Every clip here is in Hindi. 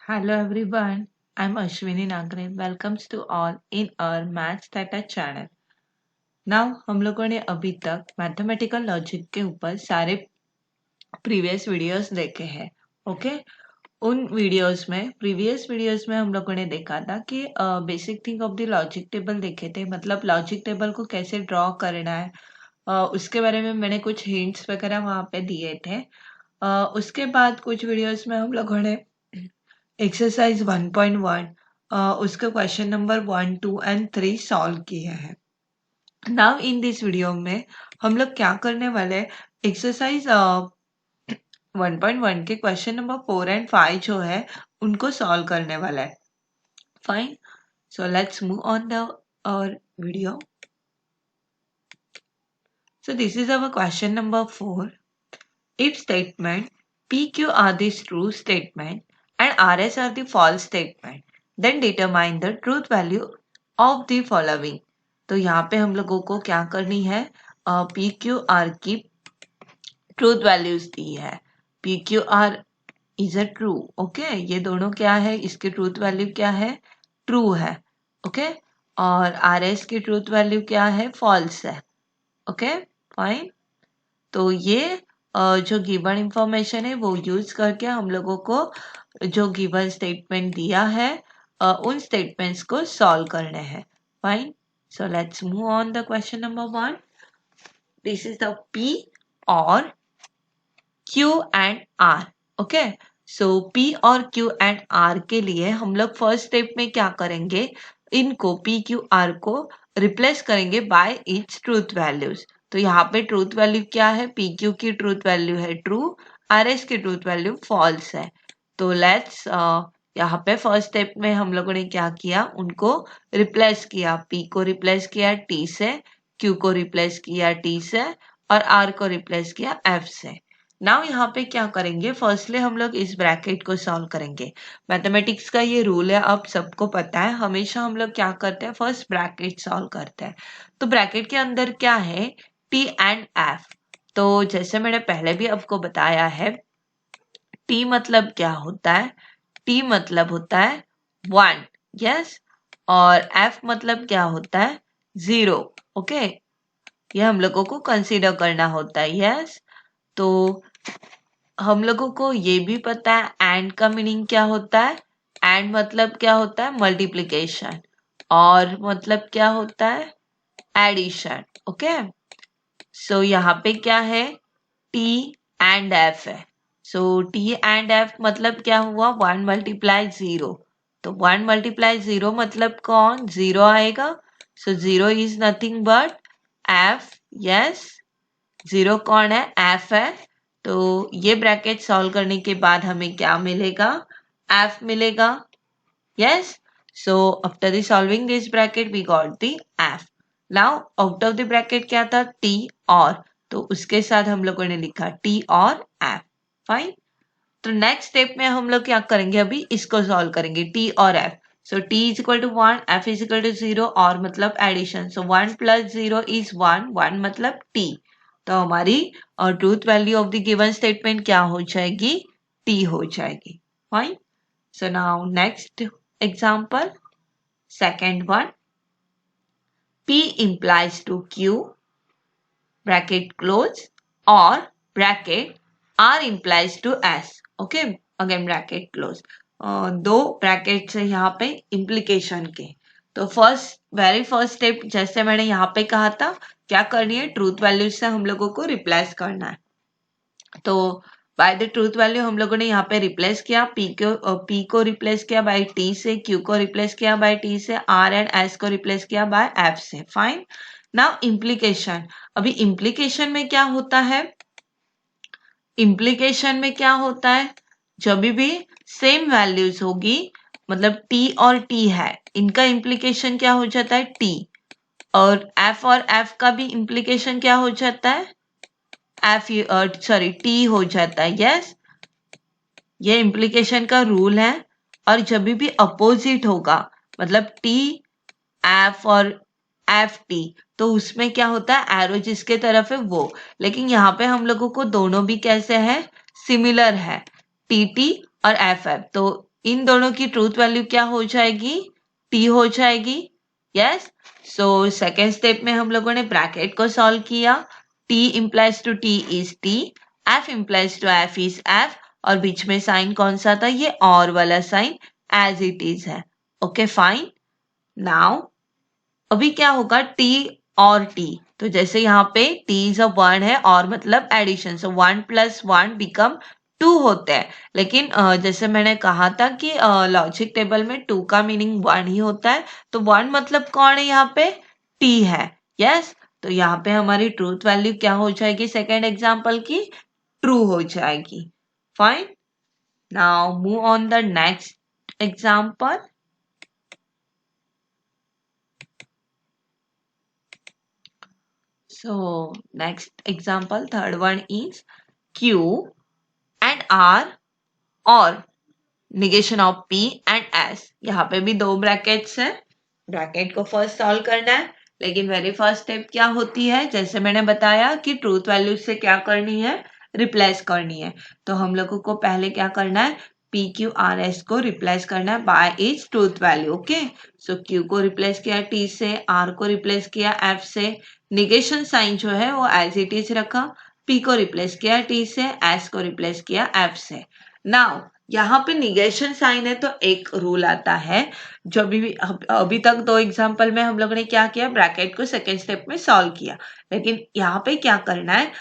Hello everyone, I'm Ashwini Nagre. Welcomes to all in our Maths Theta channel. Now हम लोगों ने अभी तक मैथमेटिकल लॉजिक के ऊपर सारे प्रीवियस वीडियोस देखे हैं. ओके उन प्रीवियस वीडियोस में हम लोगों ने देखा था कि basic thing of the logic table देखे थे. मतलब लॉजिक टेबल को कैसे ड्रॉ करना है, उसके बारे में मैंने कुछ हिंट्स वगैरह वहाँ पे दिए थे. उसके बाद कुछ वीडियोस में हम लोगों ने एक्सरसाइज 1.1 उसका क्वेश्चन नंबर 1, 2 एंड 3 सॉल्व किए हैं. नाउ इन दिस वीडियो में हम लोग क्या करने वाले हैं, एक्सरसाइज 1.1 के क्वेश्चन नंबर 4 एंड 5 जो है उनको सॉल्व करने वाला है. Fine, so let's move on the और video. So this is our question number 4. If statement PQ are the true statement and RS are the false statement, then determine the truth value of the following. तो यहाँ पे हम लोगों को क्या करनी है, PQR की ट्रूथ वैल्यूज दी है. PQR is a true. Okay, ये दोनों क्या है, इसकी ट्रूथ वैल्यू क्या है, ट्रू है. ओके, और RS की ट्रूथ वैल्यू क्या है, फॉल्स है. Okay fine. तो ये जो गिवन इंफॉर्मेशन है वो यूज करके हम लोगों को जो गिवन स्टेटमेंट दिया है उन स्टेटमेंट्स को सॉल्व करने हैं. Fine, so let's move on the question number 1. This is the P और Q and R. Okay, so P और Q एंड R के लिए हम लोग फर्स्ट स्टेप में क्या करेंगे, इनको PQR को रिप्लेस करेंगे बाय इट्स ट्रूथ वैल्यूज. तो यहाँ पे ट्रूथ वैल्यू क्या है, PQ की ट्रूथ वैल्यू है ट्रू, RS की ट्रूथ वैल्यू फॉल्स है. तो लेट्स यहाँ पे फर्स्ट स्टेप में हम लोगों ने क्या किया, उनको रिप्लेस किया. P को रिप्लेस किया T से, Q को रिप्लेस किया T से और R को रिप्लेस किया F से. नाउ यहाँ पे क्या करेंगे, फर्स्टली हम लोग इस ब्रैकेट को सॉल्व करेंगे. मैथमेटिक्स का ये रूल है, अब सबको पता है, हमेशा हम लोग क्या करते हैं, फर्स्ट ब्रैकेट सॉल्व करते हैं. तो ब्रैकेट के अंदर क्या है, T एंड F. तो जैसे मैंने पहले भी आपको बताया है, T मतलब क्या होता है, T मतलब होता है 1, यस, और F मतलब क्या होता है, 0. ओके, ये हम लोगों को कंसीडर करना होता है. यस, तो हम लोगों को ये भी पता है एंड का मीनिंग क्या होता है. एंड मतलब क्या होता है, मल्टीप्लिकेशन, और मतलब क्या होता है, एडिशन. ओके, सो यहाँ पे क्या है, T एंड F है. सो T एंड F मतलब क्या हुआ, 1 मल्टीप्लाई 0. तो 1 मल्टीप्लाई 0 मतलब कौन, 0 आएगा. सो 0 is nothing but F. Yes, 0 कौन है, F है. तो ये ब्रैकेट सॉल्व करने के बाद हमें क्या मिलेगा, F मिलेगा. Yes, so after the solving this bracket we got the F. Now out of the bracket क्या था, T और, तो उसके साथ हम लोगों ने लिखा T और F. फाइन, तो नेक्स्ट स्टेप में हम लोग क्या करेंगे, अभी इसको सॉल्व करेंगे, T और F. So T is equal to 1, F is equal to 0, और मतलब एडिशन. सो 1 प्लस 0 इज 1, 1 मतलब T. तो हमारी truth value of the given statement क्या हो जाएगी, T हो जाएगी. Fine, so now next example, second one. P implies to Q, bracket close, or bracket R implies to S. Okay, again bracket close. दो ब्रैकेट्स है यहाँ पे इम्प्लीकेशन के. तो वेरी फर्स्ट स्टेप जैसे मैंने यहाँ पे कहा था, क्या करनी है, ट्रूथ वैल्यू से हम लोगों को रिप्लेस करना है. तो बाय द ट्रूथ वैल्यू हम लोगों ने यहाँ पे रिप्लेस किया, P को रिप्लेस किया बाय T से, Q को रिप्लेस किया बाय T से, R एंड S को रिप्लेस किया बाय F से. Fine, now implication. अभी इम्प्लीकेशन में क्या होता है, इम्प्लीकेशन में क्या होता है, जब भी सेम वैल्यूज होगी, मतलब T और T है, इनका इम्प्लीकेशन क्या हो जाता है, T, और F का भी इम्प्लीकेशन क्या हो जाता है, T हो जाता है. यस, ये इम्प्लीकेशन का रूल है. और जब भी अपोजिट होगा, मतलब T F और F T, तो उसमें क्या होता है, एरो जिसके तरफ है वो. लेकिन यहाँ पे हम लोगों को दोनों भी कैसे है, सिमिलर है, TT और FF. तो इन दोनों की ट्रूथ वैल्यू क्या हो जाएगी, टी हो जाएगी। यस, सो सेकेंड स्टेप में हम लोगों ने ब्रैकेट को सॉल्व किया। T implies to T is T, F implies to F is F, और बीच में साइन कौन सा था, ये और वाला साइन एज इट इज है। Okay fine. नाउ अभी क्या होगा, टी और टी, तो जैसे यहाँ पे टी इज अ वन है और मतलब एडिशन, सो 1+1 बिकम 2 होते हैं। लेकिन जैसे मैंने कहा था कि लॉजिक टेबल में 2 का मीनिंग 1 ही होता है, तो 1 मतलब कौन है यहाँ पे, टी है। यस, तो यहाँ पे हमारी ट्रूथ वैल्यू क्या हो जाएगी, सेकेंड एग्जाम्पल की ट्रू हो जाएगी। Fine. Now move on the next example. So next example, third one is Q and R और negation of P and S। यहाँ पे भी 2 ब्रैकेट्स हैं। ब्रैकेट को फर्स्ट सॉल्व करना है, लेकिन वेरी फर्स्ट स्टेप क्या होती है, जैसे मैंने बताया कि ट्रूथ वैल्यू से क्या करनी है, रिप्लेस करनी है। तो हम लोगों को पहले क्या करना है, पी क्यू आर एस को रिप्लेस करना है bye its truth value. Okay, सो क्यू को रिप्लेस किया टी से, आर को रिप्लेस किया एफ से, निगेशन साइन जो है वो एज इट इज रखा, पी को रिप्लेस किया टी से, एस को रिप्लेस किया एफ से। नाउ यहाँ पे निगेशन साइन है तो एक रूल आता है, जो अभी तक 2 एग्जांपल में हम लोगों ने क्या किया, ब्रैकेट को सेकेंड स्टेप में सॉल्व किया। लेकिन यहाँ पे क्या करना है,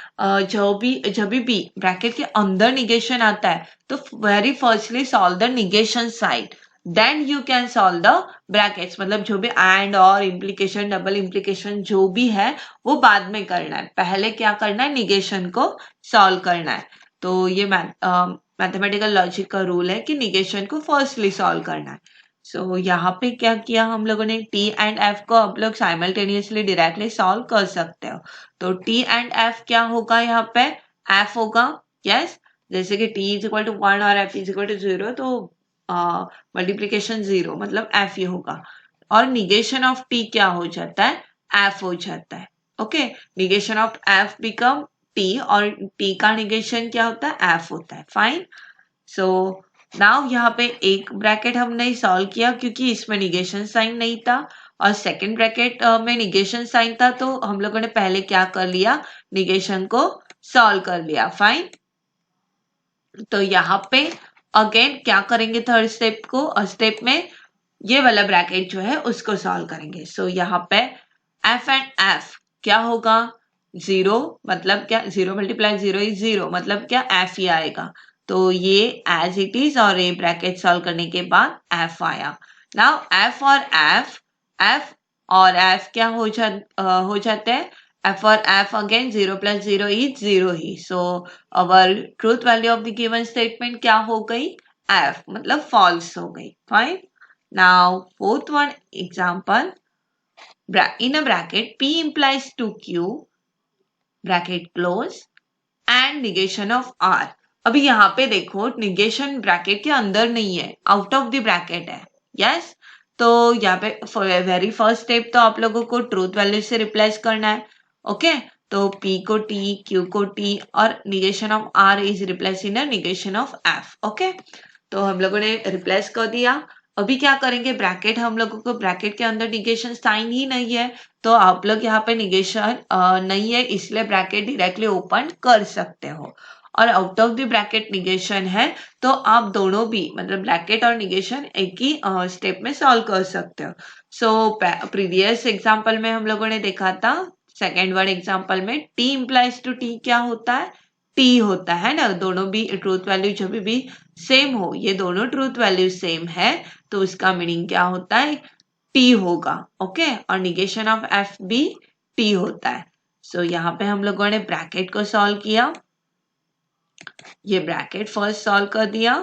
जब भी ब्रैकेट के अंदर निगेशन आता है तो very firstly solve the negation side, then you can solve the brackets. मतलब जो भी एंड और इम्प्लीकेशन, डबल इम्प्लीकेशन जो भी है वो बाद में करना है, पहले क्या करना है, निगेशन को सॉल्व करना है। तो ये मैथमेटिकल लॉजिक का रूल है कि निगेशन को फर्स्टली सॉल्व करना है। सो यहाँ पे क्या किया हम लोगों ने, टी एंड एफ को आप लोग साइमल्टेनियसली डायरेक्टली सॉल्व कर सकते हो। तो टी एंड एफ क्या होगा, यहाँ पे एफ होगा। यस, जैसे कि टी इज इक्वल टू 1 और एफ इज इक्वल टू 0, तो मल्टीप्लीकेशन 0 मतलब एफ ही होगा। और निगेशन ऑफ टी क्या हो जाता है, एफ हो जाता है। Okay, negation of F become T, और टी का निगेशन क्या होता है, एफ होता है। फाइन। सो नाउ यहाँ पे एक ब्रैकेट हमने सॉल्व किया क्योंकि इसमें निगेशन साइन नहीं था, और सेकंड ब्रैकेट में निगेशन साइन था, तो हम लोगों ने पहले क्या कर लिया, निगेशन को सॉल्व कर लिया। फाइन। तो यहाँ पे अगेन क्या करेंगे, थर्ड स्टेप में ये वाला ब्रैकेट जो है उसको सॉल्व करेंगे। सो यहाँ पे एफ एंड एफ क्या होगा, 0 मतलब क्या, 0 मल्टीप्लाई 0 इज 0 मतलब क्या, एफ ही आएगा। तो ये एज इट इज, और ये ब्रैकेट सॉल्व करने के बाद एफ आया। नाउ एफ और एफ क्या हो जाते हैं, एफ और F again 0 + 0 is 0 he. So our truth value of the given statement क्या हो गई, एफ, मतलब फॉल्स हो गई। Fine. Now, fourth one example, in a bracket, P implies to Q, bracket close, and negation of R। अभी यहाँ पे देखो, निगेशन ब्रैकेट के अंदर नहीं है, आउट ऑफ द ब्रैकेट है। यस, तो यहाँ पे वेरी फर्स्ट स्टेप तो आप लोगों को ट्रूथ वैल्यू से रिप्लेस करना है। ओके, तो P को T, Q को T, और negation of R is replace in negation of F। Okay, तो हम लोगों ने रिप्लेस कर दिया। अभी क्या करेंगे, ब्रैकेट हम लोगों को, ब्रैकेट के अंदर निगेशन साइन ही नहीं है, तो आप लोग यहाँ पे निगेशन नहीं है इसलिए ब्रैकेट डायरेक्टली ओपन कर सकते हो। और out of the bracket negation है तो आप दोनों भी, मतलब ब्रैकेट और निगेशन एक ही स्टेप में सॉल्व कर सकते हो। सो प्रीवियस एग्जांपल में हम लोगों ने देखा था, सेकेंड वर्ड एग्जांपल में टी इम्प्लाइज टू टी क्या होता है, टी होता है ना। दोनों भी ट्रूथ वैल्यू जब भी सेम हो, ये दोनों ट्रूथ वैल्यू सेम है, तो उसका मीनिंग क्या होता है, टी होगा। ओके, और निगेशन ऑफ एफ भी टी होता है। सो यहाँ पे हम लोगों ने ब्रैकेट को सॉल्व किया, ये ब्रैकेट फर्स्ट सॉल्व कर दिया,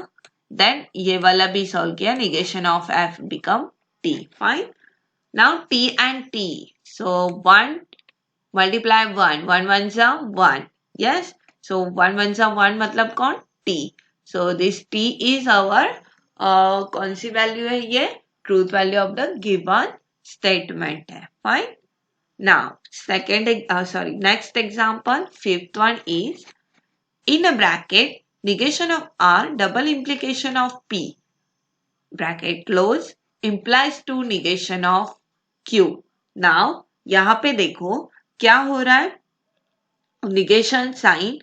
देन ये वाला भी सॉल्व किया, negation of F become T. Fine. Now T and T, so 1 multiply 1, 1 1 जा 1। यस, सो 1 1 जा 1 मतलब कौन, T. So this T is our कौन सी वैल्यू है, ये truth value of the given statement है। Fine. Now next example, fifth one is in a bracket, negation of R, double implication of P, bracket close implies to negation of Q. Now यहाँ पे देखो क्या हो रहा है, निगेशन साइन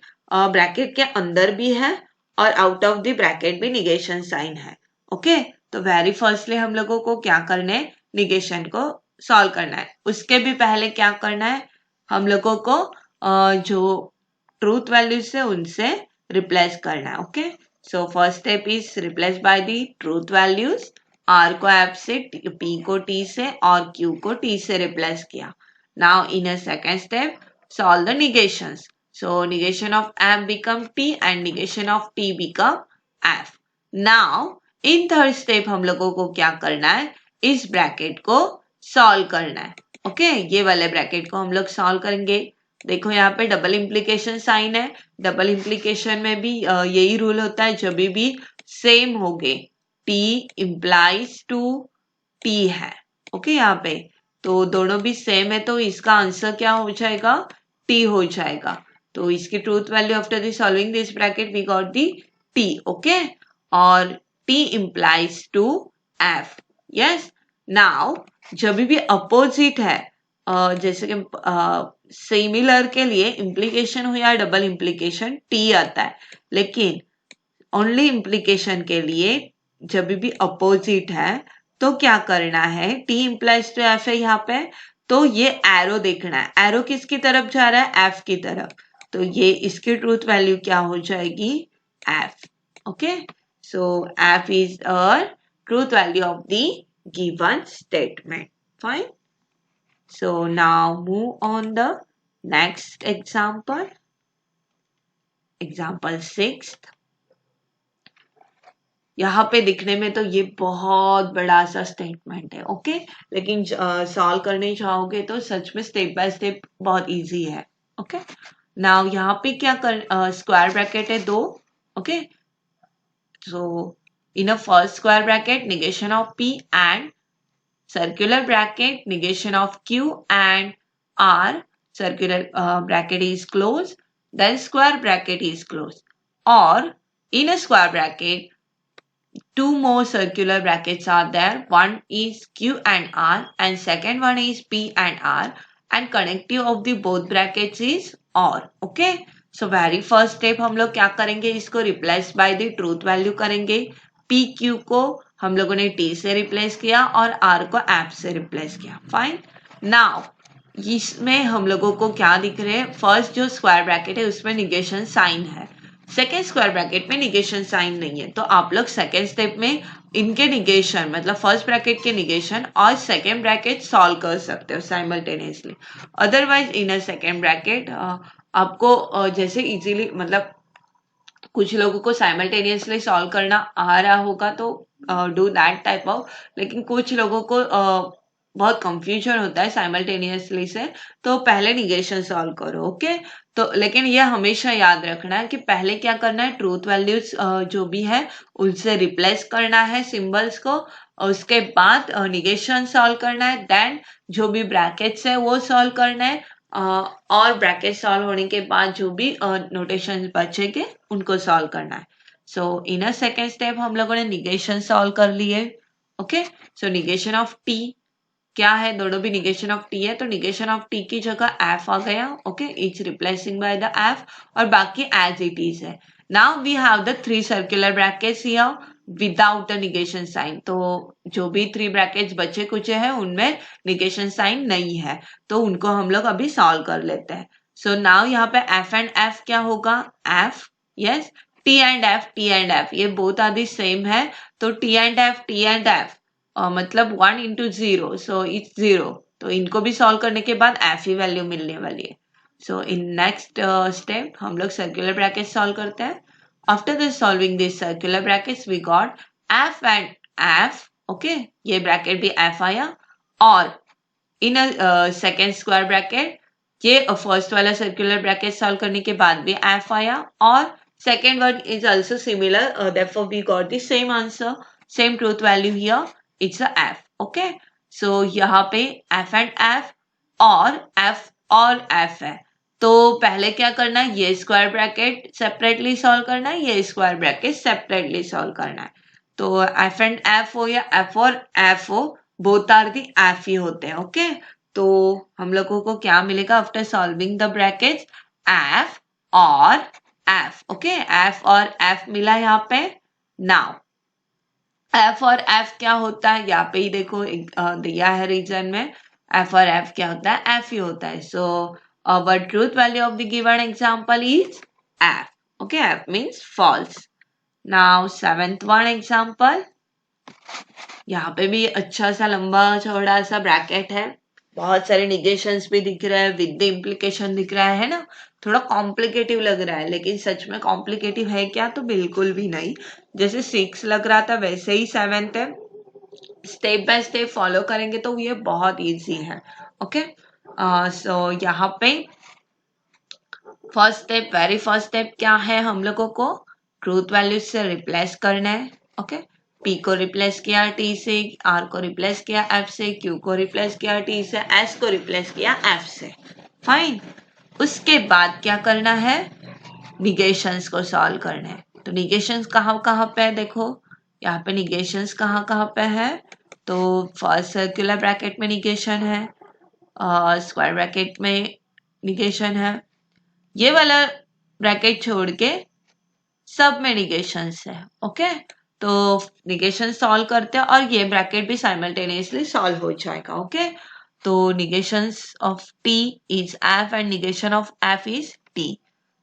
ब्रैकेट के अंदर भी है और आउट ऑफ द ब्रैकेट भी निगेशन साइन है. ओके, तो वेरी फर्स्टली हम लोगों को क्या करना है, निगेशन को सॉल्व करना है. उसके भी पहले क्या करना है, हम लोगों को जो ट्रूथ वैल्यूज है उनसे रिप्लेस करना है. Okay, so first step is replace by the truth values. R को एफ से, पी को टी से और क्यू को टी से रिप्लेस किया. Now in a second step solve the negations. So negation of f become t and negation of t become f. Now in third step हम लोगों को क्या करना है, इस ब्रैकेट को सॉल्व करना है. ओके, ये वाले ब्रैकेट को हम लोग सॉल्व करेंगे. देखो यहाँ पे डबल इम्प्लीकेशन साइन है. डबल इम्प्लीकेशन में भी यही रूल होता है, जब भी सेम हो गए t implies to t है. ओके, यहाँ पे तो दोनों भी सेम है तो इसका आंसर क्या हो जाएगा, टी हो जाएगा. तो इसकी truth value after the solving this bracket we got the T. Okay, और T implies to F. Yes, now जब भी अपोजिट है, जैसे कि सिमिलर के लिए इम्प्लीकेशन हो या डबल इम्प्लीकेशन टी आता है, लेकिन ओनली इम्प्लीकेशन के लिए जब भी अपोजिट है तो क्या करना है, टी इम्प्लाइज टू एफ है यहाँ पे, तो ये एरो देखना है. एरो किसकी तरफ जा रहा है, एफ की तरफ. तो ये इसकी ट्रूथ वैल्यू क्या हो जाएगी, F. Okay, so F is a truth value of the given statement. Fine. So now move on the next example. Example 6. यहाँ पे दिखने में तो ये बहुत बड़ा सा स्टेटमेंट है. ओके, लेकिन सॉल्व करने चाहोगे तो सच में स्टेप बाय स्टेप बहुत इजी है. ओके, नाउ यहाँ पे क्या कर, स्क्वायर ब्रैकेट है दो. Okay, so in a first square bracket negation of P and circular bracket negation of q and r. Circular bracket is closed, then square bracket is closed, or in a square bracket two more circular brackets are there. One is q and r and second one is p and r, and connective of the both brackets is or. Okay, so very first step हम लोग क्या करेंगे, इसको replace by the truth value करेंगे. p q को हम लोगों ने t से रिप्लेस किया और r को f से रिप्लेस किया. फाइन. नाउ इसमें हम लोगों को क्या दिख रहे हैं, फर्स्ट जो स्क्वायर ब्रैकेट है उसमें निगेशन साइन है, सेकेंड स्क्वायर ब्रैकेट में निगेशन साइन नहीं है. तो आप लोग सेकेंड स्टेप में इनके निगेशन मतलब फर्स्ट ब्रैकेट के निगेशन और सेकेंड ब्रैकेट सॉल्व कर सकते हो simultaneously. Otherwise in a second bracket आपको जैसे इजीली, मतलब कुछ लोगों को साइमल्टेनियसली सॉल्व करना आ रहा होगा तो डू दैट टाइप ऑफ, लेकिन कुछ लोगों को बहुत कंफ्यूजन होता है साइमल्टेनियसली से, तो पहले निगेशन सॉल्व करो. ओके, तो लेकिन ये हमेशा याद रखना है कि पहले क्या करना है, ट्रूथ वैल्यूज जो भी है उनसे रिप्लेस करना है सिंबल्स को, उसके बाद निगेशन सॉल्व करना है, देन जो भी ब्रैकेट्स है वो सॉल्व करना है, और ब्रैकेट सॉल्व होने के बाद जो भी नोटेशन बचेंगे उनको सॉल्व करना है. सो इन अ सेकेंड स्टेप हम लोगों ने निगेशन सॉल्व कर लिए. Okay, so negation of T क्या है, दोनों भी निगेशन ऑफ टी है, तो निगेशन ऑफ टी की जगह एफ आ गया. Okay, it's replacing by the F और बाकी एज इट इज है. Now we have the three circular brackets here without the negation sign. तो जो भी थ्री ब्रैकेट्स बचे कुचे हैं उनमें निगेशन साइन नहीं है, तो उनको हम लोग अभी सॉल्व कर लेते हैं. सो नाउ यहाँ पे एफ एंड एफ क्या होगा, F. Yes, T and F ये बोथ आदि सेम है, तो टी एंड एफ मतलब 1 into 0, सो इट्स 0. तो इनको भी सॉल्व करने के बाद एफ ही वैल्यू मिलने वाली है. सो इन नेक्स्ट स्टेप हम लोग सर्कुलर ब्रैकेट सॉल्व करते हैं. After this solving this circular brackets we got F and F. Okay, ये ब्रैकेट भी एफ आया, और इन सेकेंड स्क्वायर ब्रैकेट ये फर्स्ट वाला सर्कुलर ब्रैकेट सॉल्व करने के बाद भी एफ आया, और second one is also similar, therefore we got the same answer, same truth value here, it's a F. Okay, so यहाँ पे एफ एंड एफ और एफ है, तो पहले क्या करना है, ये स्क्वायर ब्रैकेट सेपरेटली सॉल्व करना है, ये स्क्वायर ब्रैकेट सेपरेटली सॉल्व करना है. तो एफ एंड एफ हो या एफ और एफ हो, बोथ आर दी एफ ही होते हैं। ओके, तो हम लोगों को क्या मिलेगा after solving the brackets, F और एफ। ओके, एफ और एफ मिला यहाँ पे। नाउ एफ और एफ क्या होता है, यहाँ पे ही देखो दिया है रीजन में, एफ और एफ क्या होता है, एफ ही होता है। सो our truth value of the given example is f. Okay, f means false. Now seventh one example, यहाँ पे भी अच्छा सा लंबा चौड़ा सा ब्रैकेट है, बहुत सारे निगेशंस भी दिख रहे हैं, विद द इम्प्लीकेशन दिख रहा है ना, थोड़ा कॉम्प्लिकेटिव लग रहा है, लेकिन सच में कॉम्प्लिकेटिव है क्या, तो बिल्कुल भी नहीं। जैसे 6 लग रहा था वैसे ही 7th है, स्टेप बाय स्टेप फॉलो करेंगे तो ये बहुत इजी है। ओके, सो यहाँ पे first step, very first step क्या है, हम लोगों को ट्रूथ वैल्यू से रिप्लेस करना है। ओके, P को रिप्लेस किया T से, R को रिप्लेस किया F से, Q को रिप्लेस किया T से, S को रिप्लेस किया F से। फाइन, उसके बाद क्या करना है, निगेशंस को सॉल्व करना है। तो निगेशंस कहाँ कहाँ पे है, देखो यहाँ पे निगेशंस कहाँ कहाँ पे है, तो फर्स्ट सर्कुलर ब्रैकेट में निगेशन है, स्क्वायर ब्रैकेट में निगेशन है, ये वाला ब्रैकेट छोड़ के सब में निगेशंस है। ओके, तो निगेशन सॉल्व करते हैं और ये ब्रैकेट भी साइमल्टेनियसली सॉल्व हो जाएगा। ओके, तो negations of T is F and negation of F is T.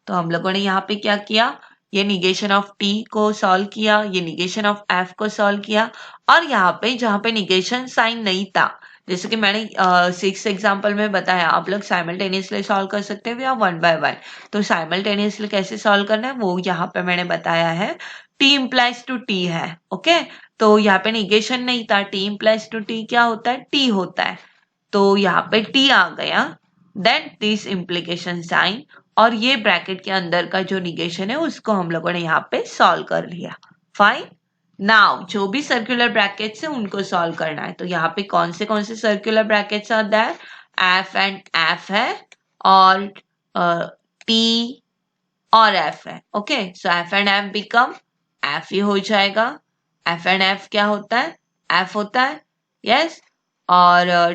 तो हम लोगों ने यहाँ पे क्या किया, ये निगेशन ऑफ टी को सॉल्व किया, ये निगेशन ऑफ एफ को सॉल्व किया, और यहाँ पे जहाँ पे निगेशन साइन नहीं था, जैसे कि मैंने 6 एग्जाम्पल में बताया, आप लोग साइमल्टेनियसली सॉल्व कर सकते हो या 1 by 1। तो साइमल्टेनियसली कैसे सॉल्व करना है वो यहाँ पे मैंने बताया है, T implies to T है। ओके, तो यहाँ पे निगेशन नहीं था, T implies to T क्या होता है, T होता है, तो यहाँ पे T आ गया, देन दिस इम्प्लीकेशन साइन, और ये ब्रैकेट के अंदर का जो निगेशन है उसको हम लोगों ने यहाँ पे सॉल्व कर लिया। फाइन, नाउ जो भी सर्कुलर ब्रैकेट्स है उनको सॉल्व करना है। तो यहाँ पे कौन से सर्कुलर ब्रैकेट्स आता है, एफ एंड एफ है, और टी और एफ है। Okay, so F and F become F ही हो जाएगा। एफ एंड एफ क्या होता है, एफ होता है, यस, और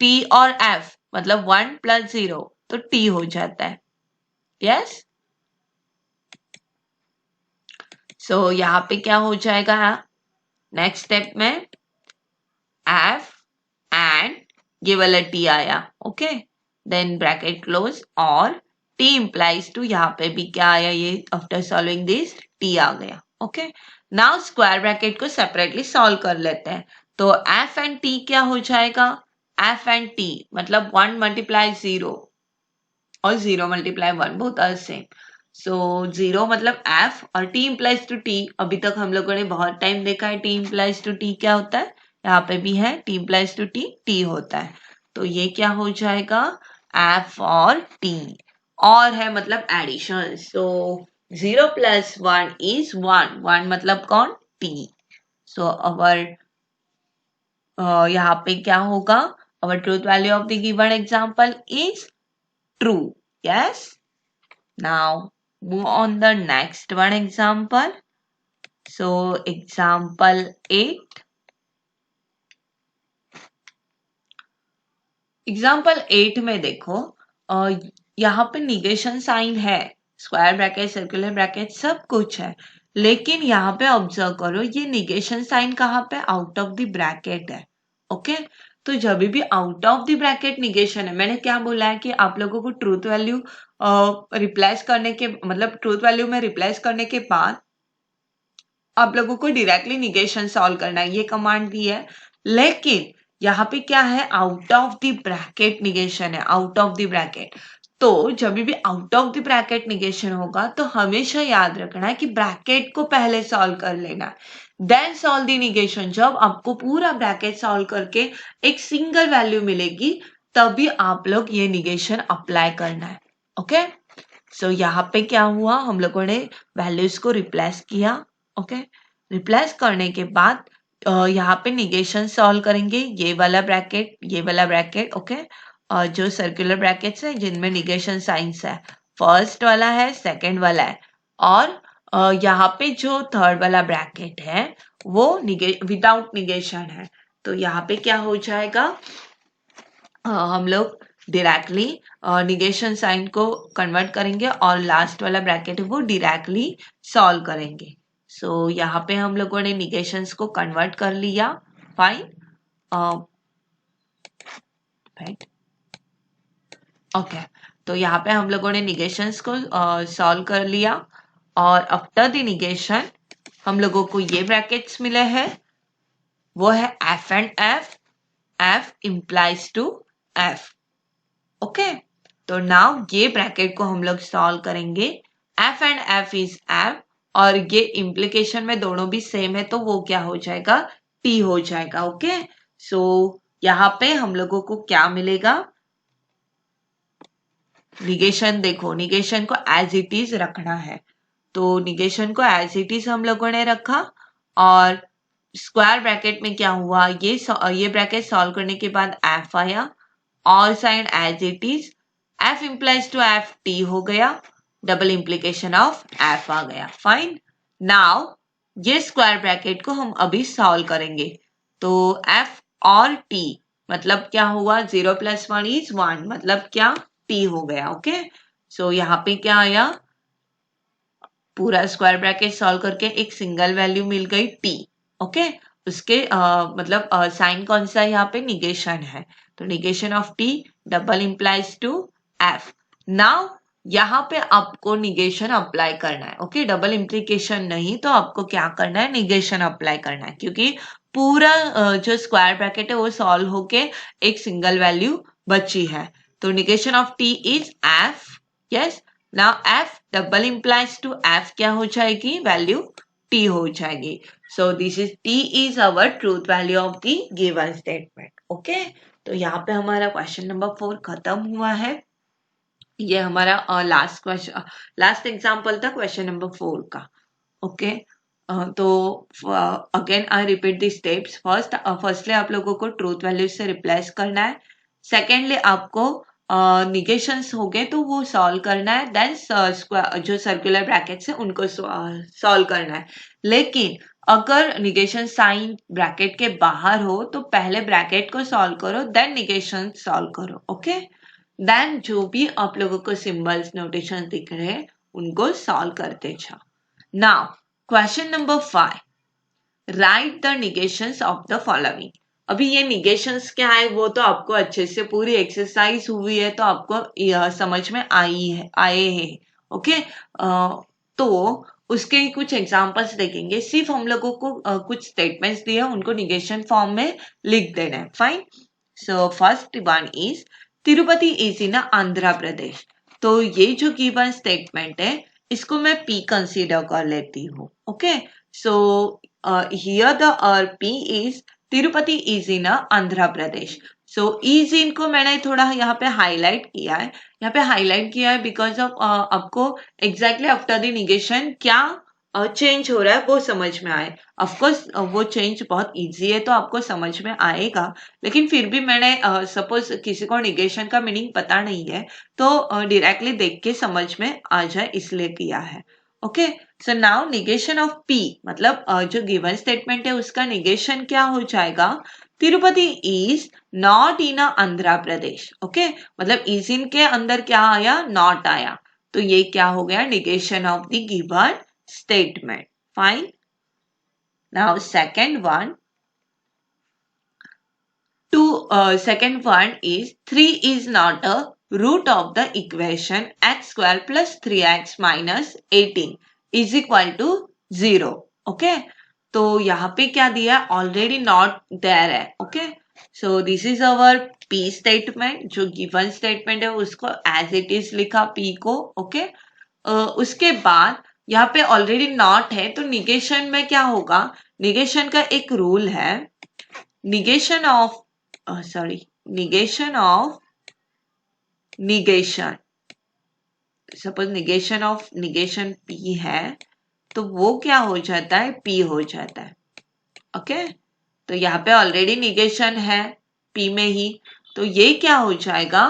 टी और एफ मतलब 1 + 0 तो टी हो जाता है, यस। सो यहाँ पे क्या हो जाएगा, नेक्स्ट स्टेप में एफ एंड ये वाला टी आया। ओके, देन ब्रैकेट क्लोज, और टी इम्प्लाइज टू, यहाँ पे भी क्या आया, ये आफ्टर सॉल्विंग दिस टी आ गया। ओके, नाउ स्क्वायर ब्रैकेट को सेपरेटली सॉल्व कर लेते हैं। तो एफ एंड टी क्या हो जाएगा, एफ एंड टी मतलब 1 × 0 और 0 × 1 बोथ आर सेम। सो 0 मतलब एफ और टी इम्प्लाइज टू टी, अभी तक हम लोगों ने बहुत टाइम देखा है टी इम्प्लाइज टू टी क्या होता है, यहाँ पे भी है T implies to T, T होता है। तो ये क्या हो जाएगा, एफ और टी, और है मतलब एडिशन, सो 0 + 1 is 1, 1 मतलब कौन, टी। सो अवर यहाँ पे क्या होगा, our truth value of the given example is true, yes. Now move on the next one example. So example 8. Example 8 में देखो, यहाँ पे निगेशन साइन है, स्क्वायर ब्रैकेट सर्कुलर ब्रैकेट सब कुछ है, लेकिन यहाँ पे ऑब्जर्व करो ये निगेशन साइन कहाँ पे, आउट ऑफ द ब्रैकेट है। ओके, तो जब भी out of the bracket negation है, मैंने क्या बोला है कि आप लोगों को ट्रूथ वैल्यू रिप्लेस करने के मतलब ट्रूथ वैल्यू में रिप्लेस करने के बाद आप लोगों को डायरेक्टली निगेशन सॉल्व करना है, ये कमांड दी है। लेकिन यहाँ पे क्या है, out of the bracket negation है, आउट ऑफ द ब्रैकेट। तो जब भी out of the bracket negation होगा तो हमेशा याद रखना है कि ब्रैकेट को पहले सॉल्व कर लेना है, देन सॉल्व द निगेशन। जब आपको पूरा ब्रैकेट सॉल्व करके एक सिंगल वैल्यू मिलेगी तभी आप लोग ये निगेशन अप्लाई करना है। ओके, सो यहाँ पे क्या हुआ, हम लोगों ने वैल्यूज को रिप्लेस किया। ओके, रिप्लेस करने के बाद यहाँ पे निगेशन सॉल्व करेंगे, ये वाला ब्रैकेट। ओके, जो सर्कुलर ब्रैकेट्स है जिनमें निगेशन साइंस है, फर्स्ट वाला है, सेकंड वाला है, और यहाँ पे जो थर्ड वाला ब्रैकेट है वो विदाउट निगेशन है। तो यहाँ पे क्या हो जाएगा, हम लोग डायरेक्टली निगेशन साइन को कन्वर्ट करेंगे और लास्ट वाला ब्रैकेट है वो डायरेक्टली सॉल्व करेंगे। सो यहाँ पे हम लोगों ने निगेशंस को कन्वर्ट कर लिया। फाइन, ओके, तो यहाँ पे हम लोगों ने निगेशंस को सॉल्व कर लिया और आफ्टर द निगेशन हम लोगों को ये ब्रैकेट्स मिले हैं, वो है F and F, F implies to F. Okay, तो नाउ ये ब्रैकेट को हम लोग सॉल्व करेंगे। F and F is F और ये इम्प्लीकेशन में दोनों भी सेम है तो वो क्या हो जाएगा, टी हो जाएगा। ओके, सो यहाँ पे हम लोगों को क्या मिलेगा, निगेशन देखो, निगेशन को एज इट इज रखना है, तो निगेशन को एज इट इज हम लोगों ने रखा और स्क्वायर ब्रैकेट में क्या हुआ, ये ब्रैकेट सॉल्व करने के बाद एफ आया और sign as it is, F implies to F T हो गया, डबल इम्प्लीकेशन ऑफ एफ आ गया। फाइन, नाउ ये स्क्वायर ब्रैकेट को हम अभी सॉल्व करेंगे, तो एफ और टी मतलब क्या हुआ, 0 + 1 = 1 मतलब क्या, टी हो गया। ओके, सो यहाँ पे क्या आया, पूरा स्क्वायर ब्रैकेट सॉल्व करके एक सिंगल वैल्यू मिल गई टी। ओके, उसके मतलब साइन कौन सा यहाँ पे, निगेशन है, तो negation of T double implies to F. Now यहाँ पे आपको निगेशन अप्लाई करना है। ओके, डबल इम्प्लीकेशन नहीं, तो आपको क्या करना है, निगेशन अप्लाई करना है, क्योंकि पूरा जो स्क्वायर ब्रैकेट है वो सॉल्व होके एक सिंगल वैल्यू बची है। तो negation of T is F. Yes, now F double implies to F क्या हो जाएगी, वैल्यू टी हो जाएगी। So this is T is our truth value of the given statement. Okay, तो यहाँ पे हमारा क्वेश्चन नंबर 4 खत्म हुआ है। ये हमारा लास्ट एग्जाम्पल था क्वेश्चन नंबर 4 का। ओके, तो again I repeat the steps. Firstly आप लोगों को ट्रूथ वैल्यू से रिप्लेस करना है। सेकेंडली आपको निगेशंस हो गए तो वो सॉल्व करना है, देन जो सर्कुलर ब्रैकेट्स है उनको सॉल्व करना है। लेकिन अगर निगेशन साइन ब्रैकेट के बाहर हो तो पहले ब्रैकेट को सॉल्व करो, देन निगेशन सॉल्व करो। ओके, देन जो भी आप लोगों को सिंबल्स नोटेशन दिख रहे हैं उनको सॉल्व करते जाओ। Now question number 5, write the negations of the following. अभी ये निगेशंस क्या है वो तो आपको अच्छे से पूरी एक्सरसाइज हुई है तो आपको समझ में आए हैं। ओके, तो उसके कुछ एग्जांपल्स देखेंगे। सिर्फ हम लोगों को कुछ स्टेटमेंट्स दिए उनको निगेशन फॉर्म में लिख देना है। Fine, so first one is Tirupati is in Andhra Pradesh. तो ये जो गिवन स्टेटमेंट है इसको मैं P कंसीडर कर लेती हूँ। Okay, so here the P is Tirupati is in Andhra Pradesh. So is in को मैंने थोड़ा यहाँ पे हाईलाइट किया है, बिकॉज ऑफ आपको एग्जैक्टली आफ्टर द निगेशन क्या चेंज हो रहा है वो समझ में आए। ऑफकोर्स वो चेंज बहुत इजी है तो आपको समझ में आएगा, लेकिन फिर भी मैंने सपोज किसी को निगेशन का मीनिंग पता नहीं है तो डायरेक्टली देख के समझ में आ जाए इसलिए किया है। Okay, so now negation of P मतलब जो गिवन स्टेटमेंट है उसका निगेशन क्या हो जाएगा, Tirupati is not in Andhra Pradesh. Okay, मतलब इज इन के अंदर क्या आया, नॉट आया, तो ये क्या हो गया, negation of the given statement. Fine. Now second one is 3 is not a root of the equation x square plus 3x minus 18 is equal to 0. Okay, तो यहाँ पे क्या दिया, ऑलरेडी नॉट देयर है। Okay, so this is our P statement, जो गिवन स्टेटमेंट है उसको एज इट इज लिखा P को। ओके, उसके बाद यहाँ पे ऑलरेडी नॉट है तो निगेशन में क्या होगा, निगेशन का एक रूल है, negation of negation, suppose negation of negation P है तो वो क्या हो जाता है, P हो जाता है। ओके, तो यहाँ पे ऑलरेडी निगेशन है P में ही, तो ये क्या हो जाएगा,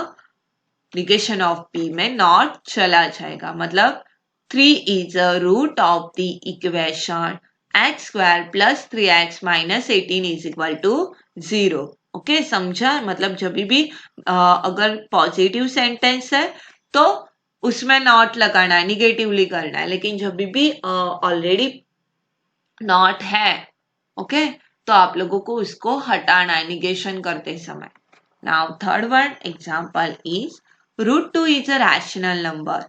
निगेशन ऑफ P में नॉट चला जाएगा, मतलब 3 is a root of the equation x square plus 3x minus 18 is equal to 0। Okay, समझा? मतलब जब भी अगर पॉजिटिव सेंटेंस है तो उसमें नॉट लगाना है, निगेटिवली करना है, लेकिन जब भी ऑलरेडी नॉट है, ओके, तो आप लोगों को उसको हटाना है निगेशन करते समय। Now third one example is root 2 is a rational number.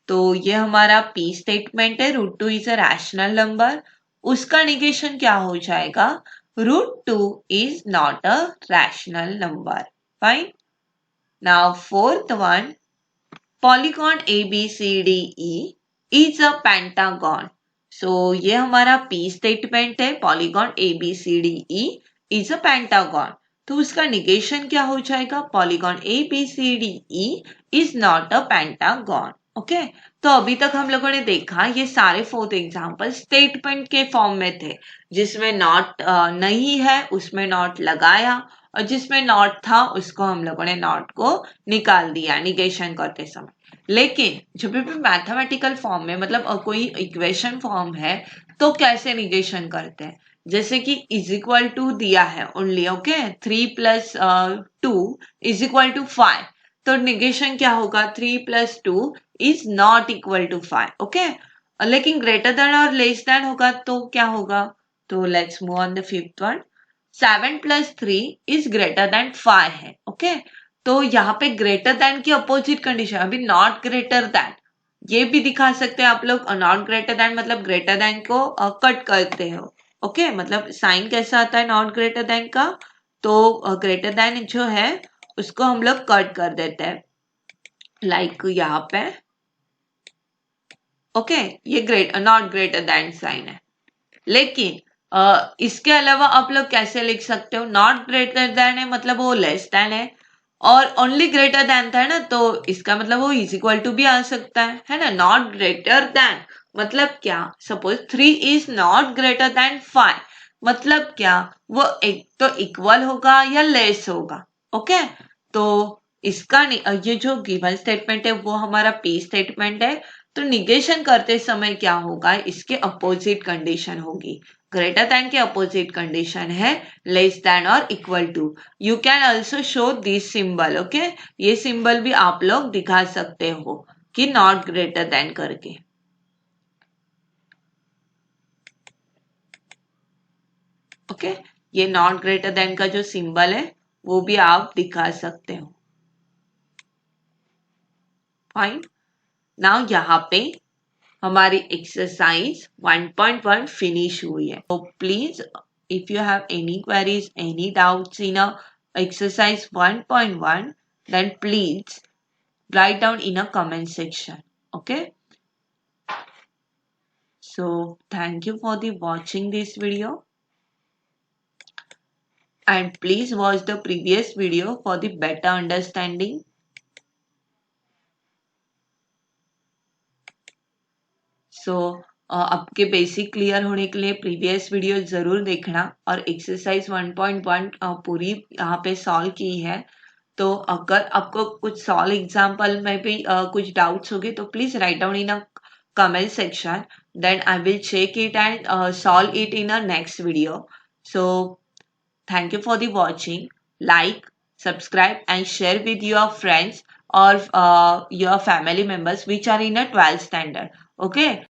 तो ये हमारा पी स्टेटमेंट है, root 2 is a rational number. उसका निगेशन क्या हो जाएगा? Root 2 is not a rational number. Fine. Now fourth one, polygon ABCDE is a pentagon. So ये हमारा पी स्टेटमेंट है, polygon ABCDE is a pentagon. तो उसका निगेशन क्या हो जाएगा? Polygon ABCDE is not a pentagon. Okay, तो अभी तक हम लोगों ने देखा ये सारे फोर्थ एग्जांपल स्टेटमेंट के फॉर्म में थे, जिसमें नॉट नहीं है उसमें नॉट लगाया, और जिसमें नॉट था उसको हम लोगों ने नॉट को निकाल दिया निगेशन करते समय। लेकिन जब भी मैथमेटिकल फॉर्म में, मतलब कोई इक्वेशन फॉर्म है, तो कैसे निगेशन करते हैं? जैसे कि इज इक्वल टू दिया है only, okay, 3 plus 2 is equal to 5, तो निगेशन क्या होगा? 3 plus 2 is not equal to 5। Okay, लेकिन ग्रेटर देन और लेस देन होगा तो क्या होगा? तो let's move on the fifth one. 7 plus 3 is greater than 5 है। ओके, तो यहाँ पे ग्रेटर देन की अपोजिट कंडीशन, अभी नॉट ग्रेटर देन, ये भी दिखा सकते हैं आप लोग। नॉट ग्रेटर देन मतलब ग्रेटर देन को कट करते हो। ओके, मतलब साइन कैसा आता है नॉट ग्रेटर देन का? तो ग्रेटर देन जो है उसको हम लोग कट कर देते हैं, लाइक यहाँ पे। ओके, ये नॉट ग्रेटर देन साइन है। लेकिन इसके अलावा आप लोग कैसे लिख सकते हो? नॉट ग्रेटर देन है मतलब वो लेस देन है, और ओनली ग्रेटर देन था ना, तो इसका मतलब वो इज इक्वल टू भी आ सकता है ना? नॉट ग्रेटर देन मतलब क्या? Suppose 3 is not greater than 5, मतलब क्या? वो एक तो इक्वल होगा या लेस होगा। ओके, तो इसका ये जो गिवन स्टेटमेंट है वो हमारा पी स्टेटमेंट है। तो निगेशन करते समय क्या होगा? इसके अपोजिट कंडीशन होगी। ग्रेटर देन के अपोजिट कंडीशन है लेस देन और equal to. You can also show this symbol. Okay, ये सिंबल भी आप लोग दिखा सकते हो कि नॉट ग्रेटर देन करके। ओके, ये नॉट ग्रेटर देन का जो सिंबल है वो भी आप दिखा सकते हो। फाइन। नाउ यहाँ पे हमारी एक्सरसाइज 1.1 फिनिश हुई है। तो please if you have any queries, any doubts in exercise 1.1, then please write down in a comment section. Okay, so thank you for the watching this video, and please watch the previous video for the better understanding. सो आपके बेसिक क्लियर होने के लिए प्रीवियस वीडियो जरूर देखना, और एक्सरसाइज 1.1 पूरी यहाँ पे सॉल्व की है। तो अगर आपको कुछ सॉल्व एग्जाम्पल में भी कुछ डाउट्स होंगे तो please write down in a comment section, then I will check it and solve it in a next video. So thank you for the watching. Like, subscribe and share with your friends or your family members which are in a 12th standard. Okay.